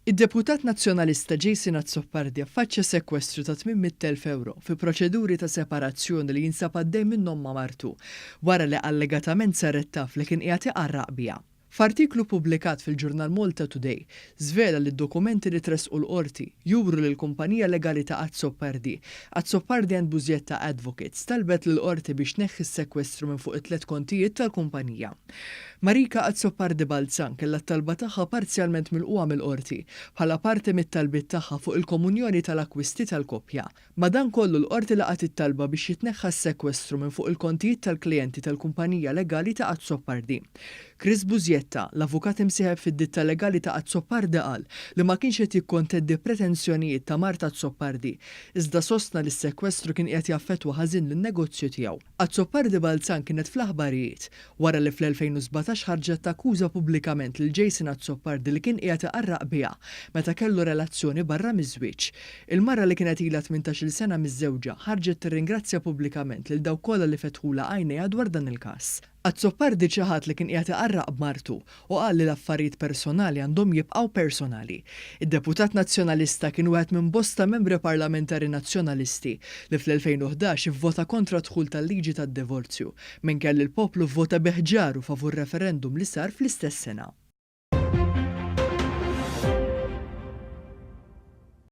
Id-deputat nazzjonalista Jason Azzopardi affaċċja sekwestru ta' 800,000 euro fi proċeduri ta' separazzjoni li jinsab għaddej minnhom ma' martu wara li allegatament saret taf li kien qiegħed iqarraq biha. F'artiklu pubblikat fil-ġurnal Malta Today, żvela li d-dokumenti li tresqu l-qorti juru li l-kumpanija legali ta' Azzopardi and Bużjetta Advocates talbet lill-qorti biex tneħħi s-sekwestru minn fuq it-tliet kontijiet tal-kumpanija. Marika Azzopardi Balzan kellha t-talba tagħha parzjalment milquha mill-qorti bħala parti mit-talbiet tagħha fuq il-komunjoni tal-akkwisti tal-koppja. Madankollu l-qorti laqgħet it-talba biex jitneħħa s-sekwestru minn fuq il-kontijiet tal-klijenti tal-kumpanija legali ta' Azzopardi. Chris Bużjetta, l-avukat imsieħeb fid-ditta legali ta' Azzopardi qal li ma kienx qed jikkonteddi pretenzjonijiet ta' Marta Azzopardi, iżda sostna li s-sekwestru kien qed jaffettwa ħażin lin-negozju tiegħu. Azzopardi Balzan kienet fl-aħbarijiet wara li fl-2017 ħarġet akkuża pubblikament lil Jason Azzopardi li kien qiegħed iqarraq biha meta kellu relazzjoni barra miż-żwieġ. Il-mara li kienet ilha 18-il sena miż-żewġa ħarġet tirringrazzja pubblikament lil dawk kollha li fetħula għajnejha dwar dan il-każ. Azzopardi ċaħat li kien qiegħed iqarraq b'martu u qal li l-affarijiet personali għandhom jibqgħu personali. Id-deputat nazzjonalista kien wieħed minn bosta membri parlamentari nazzjonalisti li fl-2011 ivvota kontra dħul tal-liġi tad-divorzju minn kelli l-poplu vvota beħġaru favur referendum li sar fl-istess sena.